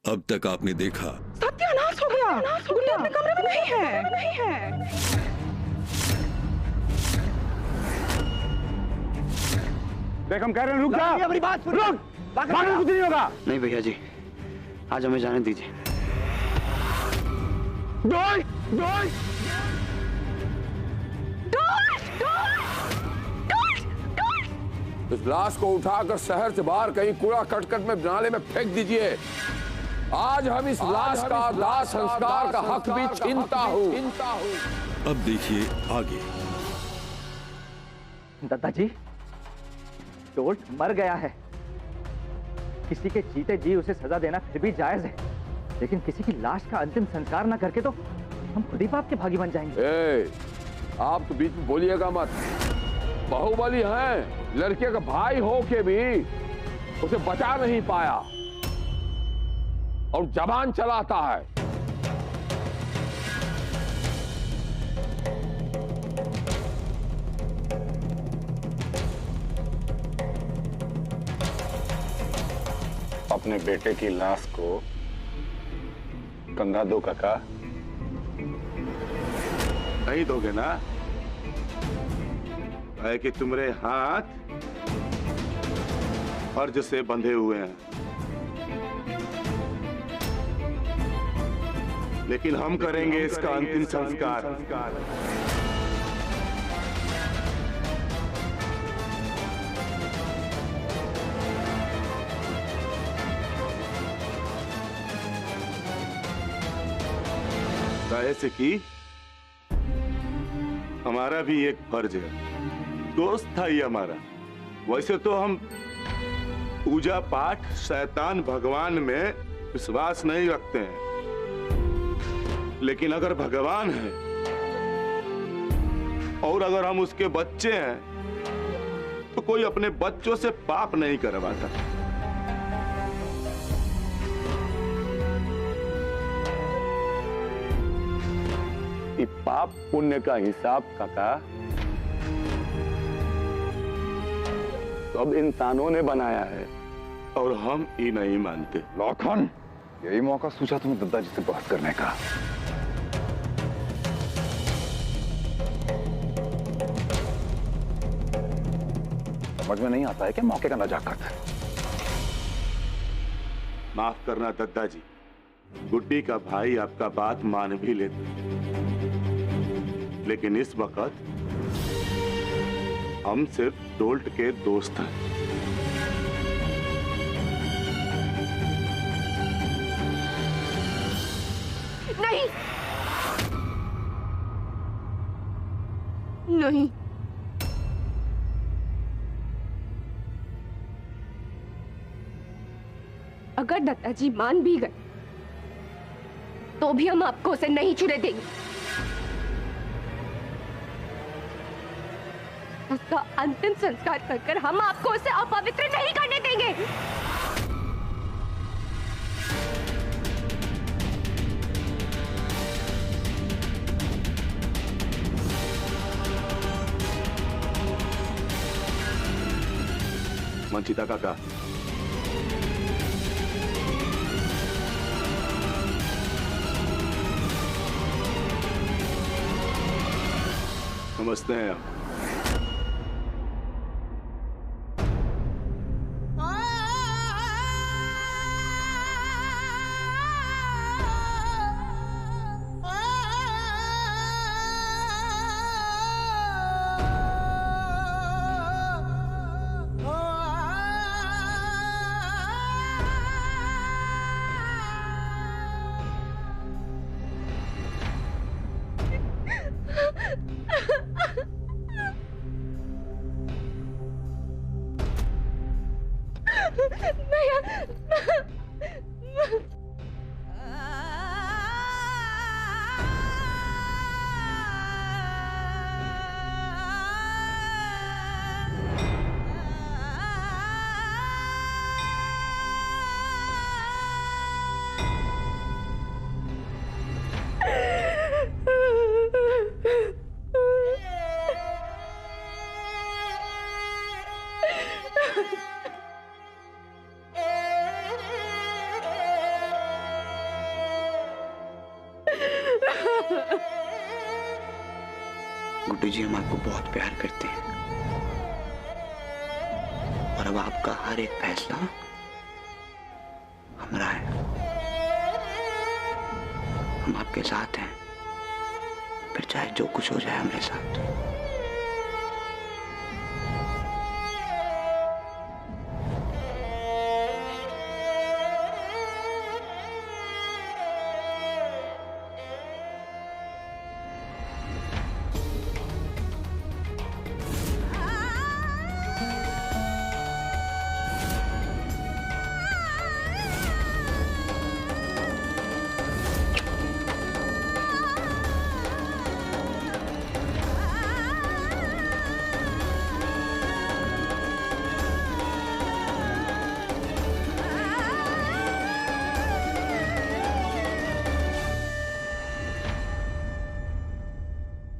अब तक आपने देखा सत्यानाश हो गया। गुंडे अपने कमरे में नहीं है। देख हम कह रहे हैं रुक जा। मेरी बात सुन। रुक, भागने कुछ नहीं होगा। नहीं भैया जी, आज हमें जाने दीजिए। इस लाश को उठाकर शहर से बाहर कहीं कूड़ा करकट में नाले में फेंक दीजिए। आज हम इस लाश का दाह संस्कार का हक भी छीनता हूँ। अब देखिए आगे। दादाजी, टोल्ट मर गया है। किसी के जीते जी उसे सजा देना फिर भी जायज है, लेकिन किसी की लाश का अंतिम संस्कार ना करके तो हम खुद ही पाप के भागी बन जाएंगे। आप तो बीच में बोलिएगा मत। बाहुबली हैं, लड़के का भाई हो के भी उसे बचा नहीं पाया और जबान चलाता है। अपने बेटे की लाश को गंगा दो काका। नहीं दोगे ना? है कि तुम्हारे हाथ फर्ज से बंधे हुए हैं, लेकिन हम करेंगे इसका अंतिम संस्कार। ऐसे कि हमारा भी एक फर्ज है, दोस्त था ये हमारा। वैसे तो हम पूजा पाठ शैतान भगवान में विश्वास नहीं रखते हैं, लेकिन अगर भगवान है और अगर हम उसके बच्चे हैं तो कोई अपने बच्चों से पाप नहीं करवाता। पाप पुण्य का हिसाब काका सब इंसानों ने बनाया है और हम ये नहीं मानते। लखन, यही मौका सोचा तुम्हें दादाजी से बात करने का। समझ में नहीं आता है कि मौके का नजाकत। माफ करना दादाजी, गुड्डी का भाई आपका बात मान भी लेता, लेकिन इस वक्त हम सिर्फ टोल्ट के दोस्त हैं। नहीं नहीं, अगर दादाजी मान भी गए तो भी हम आपको उसे नहीं छूने देंगे। उसका अंतिम संस्कार कर हम आपको उसे अपवित्र नहीं करने देंगे। मंचिता काका, समझते हैं आप। गुड्डू जी, हम आपको बहुत प्यार करते हैं और अब आपका हर एक फैसला हमारा है। हम आपके साथ हैं, फिर चाहे जो कुछ हो जाए हमारे साथ।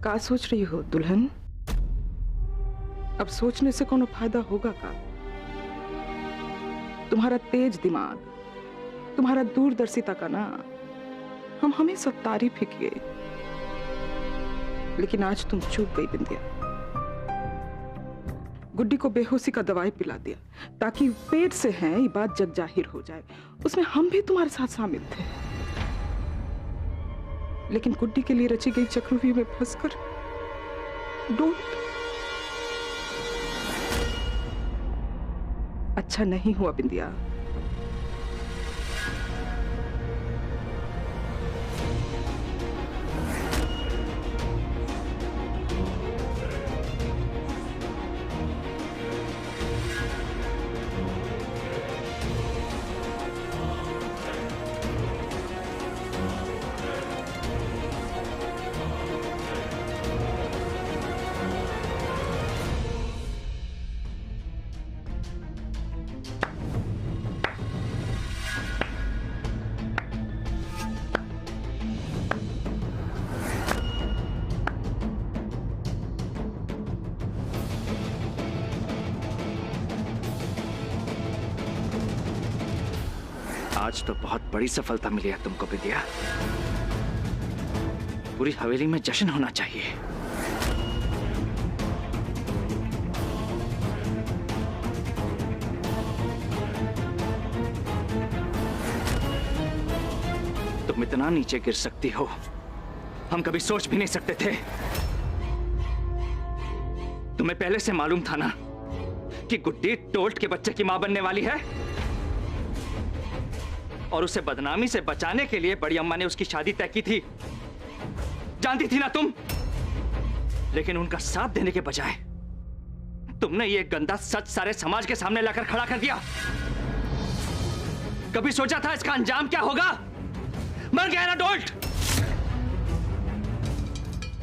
का सोच रही हो दुल्हन? अब सोचने से कोनो फायदा होगा का? तुम्हारा तेज दिमाग, तुम्हारा दूरदर्शिता का ना हम हमेशा तारीफ ही किए, लेकिन आज तुम चूक गई बिंदिया। गुड्डी को बेहोशी का दवाई पिला दिया ताकि पेट से है ये बात जग जाहिर हो जाए। उसमें हम भी तुम्हारे साथ शामिल थे, लेकिन गुड्डी के लिए रची गई चक्रव्यूह में फंसकर डोंट। अच्छा नहीं हुआ बिंदिया। आज तो बहुत बड़ी सफलता मिली है तुमको बिंदिया। पूरी हवेली में जश्न होना चाहिए। तुम इतना नीचे गिर सकती हो, हम कभी सोच भी नहीं सकते थे। तुम्हें पहले से मालूम था ना कि गुड्डी टोल्ट के बच्चे की मां बनने वाली है, और उसे बदनामी से बचाने के लिए बड़ी अम्मा ने उसकी शादी तय की थी। जानती थी ना तुम, लेकिन उनका साथ देने के बजाय तुमने ये गंदा सच सारे समाज के सामने लाकर खड़ा कर दिया। कभी सोचा था इसका अंजाम क्या होगा? मर गया ना डोल्ट।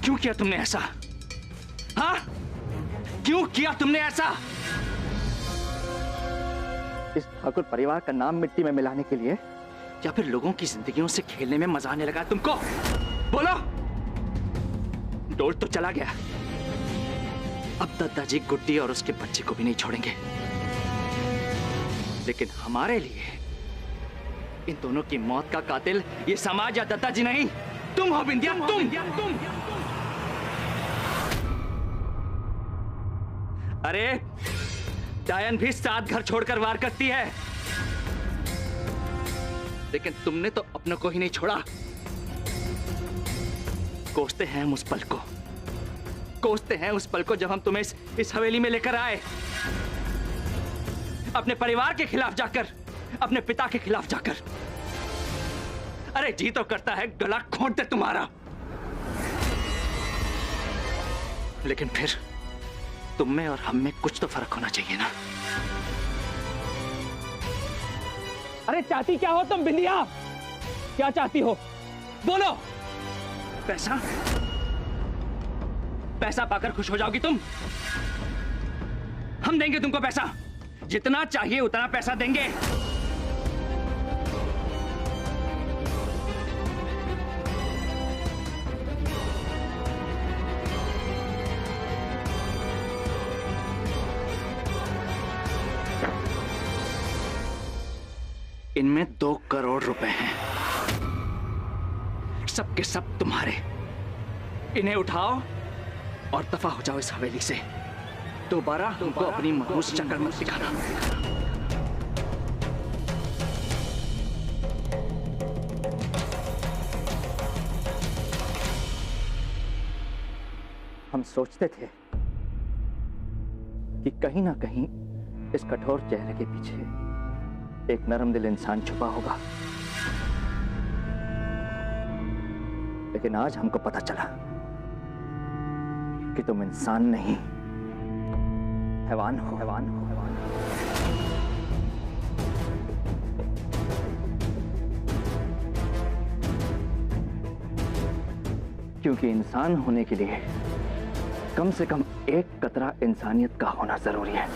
क्यों किया तुमने ऐसा? हाँ, क्यों किया तुमने ऐसा? इस ठाकुर परिवार का नाम मिट्टी में मिलाने के लिए, या फिर लोगों की जिंदगियों से खेलने में मजा आने लगा तुमको? बोलो। डोल्ट तो चला गया, अब दादाजी गुड्डी और उसके बच्चे को भी नहीं छोड़ेंगे, लेकिन हमारे लिए इन दोनों की मौत का कातिल ये समाज या दादाजी नहीं, तुम हो बिंदिया, तुम। अरे डायन भी 7 घर छोड़कर वार करती है, लेकिन तुमने तो अपनों को ही नहीं छोड़ा। कोसते हैं हम उस पल को, कोसते हैं उस पल को जब हम तुम्हें इस हवेली में लेकर आए, अपने परिवार के खिलाफ जाकर, अपने पिता के खिलाफ जाकर। अरे जी तो करता है गला घोंट दे तुम्हारा, लेकिन फिर तुम में और हम में कुछ तो फर्क होना चाहिए ना। अरे चाहती क्या हो तुम बिंदिया? क्या चाहती हो? बोलो। पैसा? पैसा पाकर खुश हो जाओगी तुम? हम देंगे तुमको पैसा, जितना चाहिए उतना पैसा देंगे। इनमें 2 करोड़ रुपए हैं, सबके सब तुम्हारे। इन्हें उठाओ और दफा हो जाओ इस हवेली से। दोबारा हमको अपनी मखूस शक्ल मत दिखाना। हम सोचते थे कि कहीं ना कहीं इस कठोर चेहरे के पीछे एक नरम दिल इंसान छुपा होगा, लेकिन आज हमको पता चला कि तुम इंसान नहीं, हैवान हो। क्योंकि इंसान होने के लिए कम से कम एक कतरा इंसानियत का होना जरूरी है।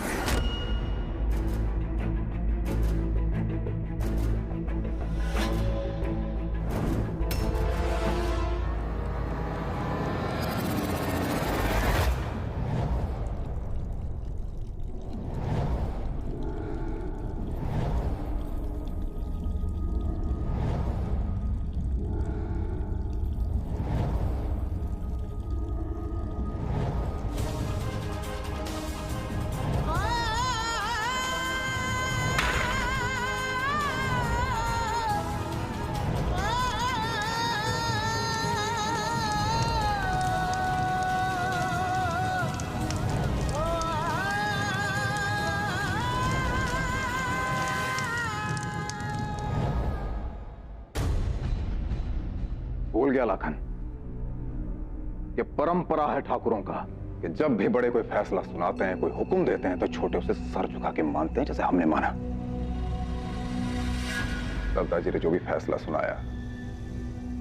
भूल गया लाखन, ये परंपरा है ठाकुरों का कि जब भी बड़े कोई फैसला सुनाते हैं, कोई हुक्म देते हैं, तो छोटे उसे सर झुका के मानते हैं, जैसे हमने माना। दादाजी ने जो भी फैसला सुनाया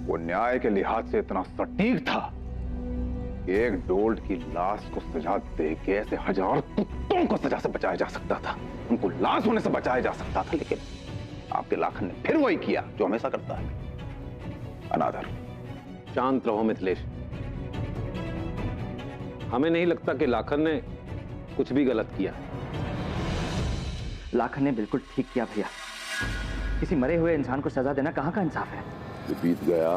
वो न्याय के लिहाज से इतना सटीक था कि एक डोल्ट की लाश को सजा दे के ऐसे हजार कुत्तों को सजा से बचाया जा सकता था, उनको लाश होने से बचाया जा सकता था। लेकिन आपके लाखन ने फिर वही किया जो हमेशा करता है, अनादर। शांत रहो मिथिलेश, हमें नहीं लगता कि लाखन ने कुछ भी गलत किया। लाखन ने बिल्कुल ठीक किया भैया। किसी मरे हुए इंसान को सजा देना कहां का इंसाफ है। जो बीत गया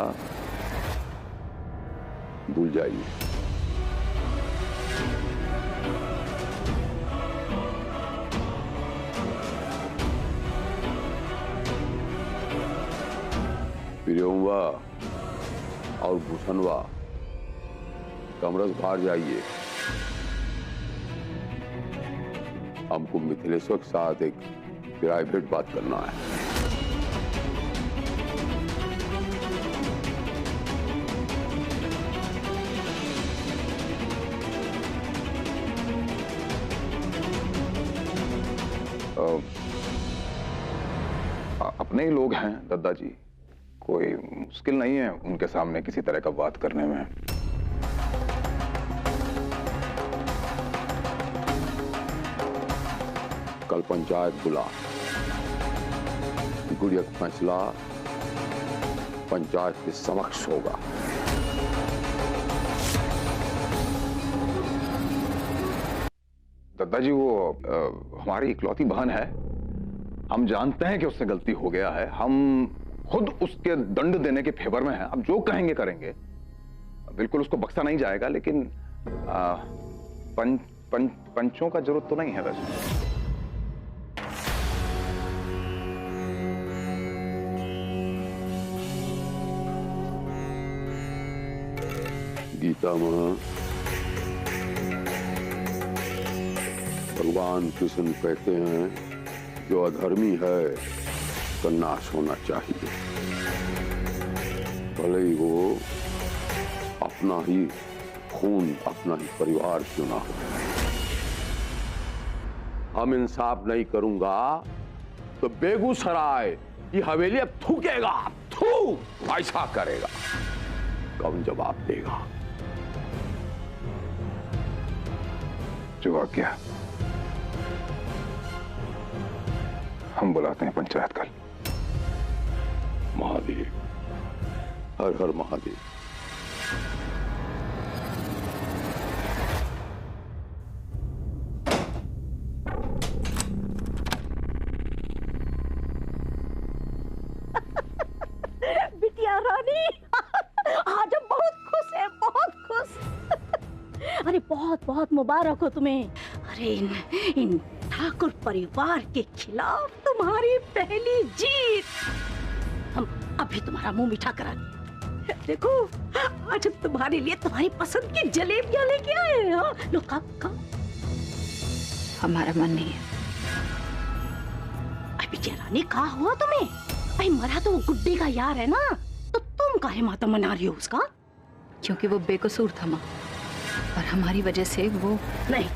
भूल जाइए। प्रियंवा और भूषणवा कमरस बाहर जाइए, हमको मिथिलेश्वर के साथ एक प्राइवेट बात करना है। अपने ही लोग हैं दादाजी, कोई मुश्किल नहीं है उनके सामने किसी तरह का बात करने में। कल पंचायत बुला, गुड़िया का फैसला पंचायत के समक्ष होगा। दादाजी वो हमारी इकलौती बहन है, हम जानते हैं कि उससे गलती हो गया है, हम खुद उसके दंड देने के फेवर में हैं। अब जो कहेंगे करेंगे, बिल्कुल उसको बख्शा नहीं जाएगा, लेकिन पंचों का जरूरत तो नहीं है वैसे। गीता में भगवान कृष्ण कहते हैं जो अधर्मी है उसका नाश होना चाहिए, भले ही वो अपना ही खून, अपना ही परिवार क्यों ना हो। हम इंसाफ नहीं करूंगा तो बेगूसराय की हवेली अब थूकेगा, थू ऐसा करेगा, कौन जवाब देगा। जो आ गया, हम बुलाते हैं पंचायत कल। महादेव, हर हर महादेव। बिटिया रानी, आज हम बहुत खुश हैं, बहुत खुश। अरे बहुत बहुत मुबारक हो तुम्हें। अरे इन ठाकुर परिवार के खिलाफ तुम्हारी पहली जीत। हम अभी तुम्हारा मुंह मीठा करा दें। देखो आज हम तुम्हारे लिए तुम्हारी पसंद की जलेबियां लेके आए हैं। हाँ लो खाओ। हमारा मन नहीं है। अभी रानी कहा हुआ तुम्हें? भाई मरा तो वो गुड्डी का यार है ना, तो तुम काहे माता मना रही हो उसका? क्योंकि वो बेकसूर था माँ, और हमारी वजह से वो। नहीं,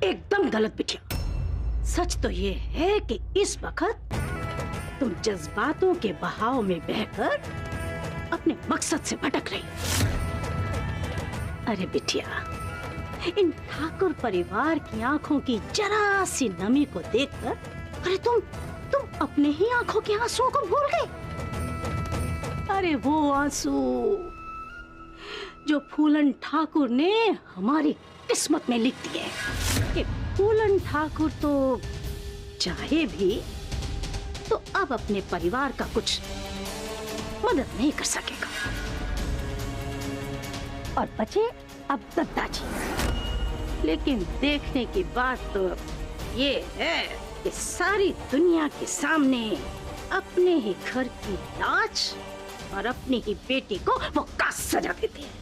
एकदम गलत बिटिया। सच तो ये है कि इस वक्त तुम जज्बातों के बहाव में बहकर अपने मकसद से भटक रही हो। अरे बिटिया, इन ठाकुर परिवार की आंखों की जरा सी नमी को देखकर अरे तुम अपने ही आंखों के आंसुओं को भूल गए। अरे वो आंसू जो फूलन ठाकुर ने हमारी किस्मत में लिख दिए कि फूलन ठाकुर तो चाहे भी तो अब अपने परिवार का कुछ मदद नहीं कर सकेगा, और बचे अब दद्दाजी। लेकिन देखने की बात तो ये है कि सारी दुनिया के सामने अपने ही घर की लाज और अपनी ही बेटी को वो का सजा देते हैं।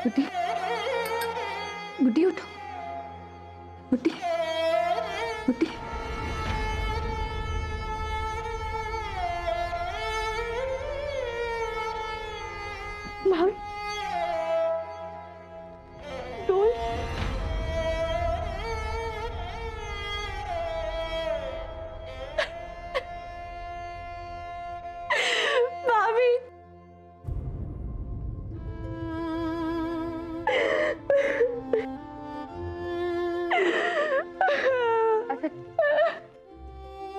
गुड्डी, गुड्डी उठो। गुड्डी, गुड्डी। भाभी, डोल। भाभी,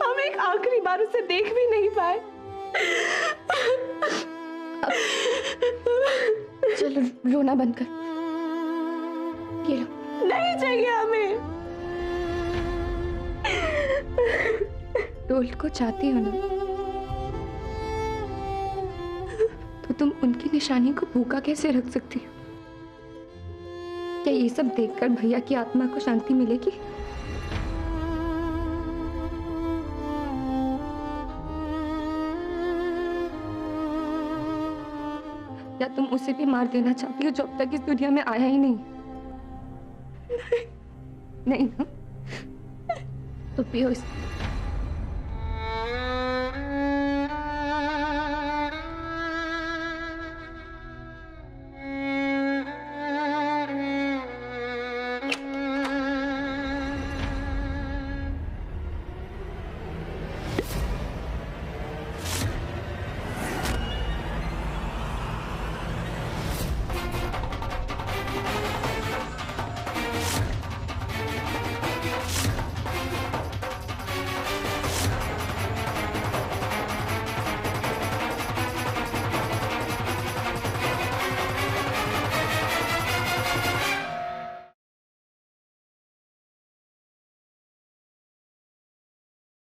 हम एक आखिरी बार उसे देख भी नहीं पाए। चलो रोना बंद कर। ये लो। नहीं चाहिए हमें। डोल्ट को चाहती हो ना, तो तुम उनकी निशानी को भूखा कैसे रख सकती हो? क्या ये सब देखकर भैया की आत्मा को शांति मिलेगी? या तुम उसे भी मार देना चाहती हो जो अब तक इस दुनिया में आया ही नहीं? नहीं ना? तो पियो इस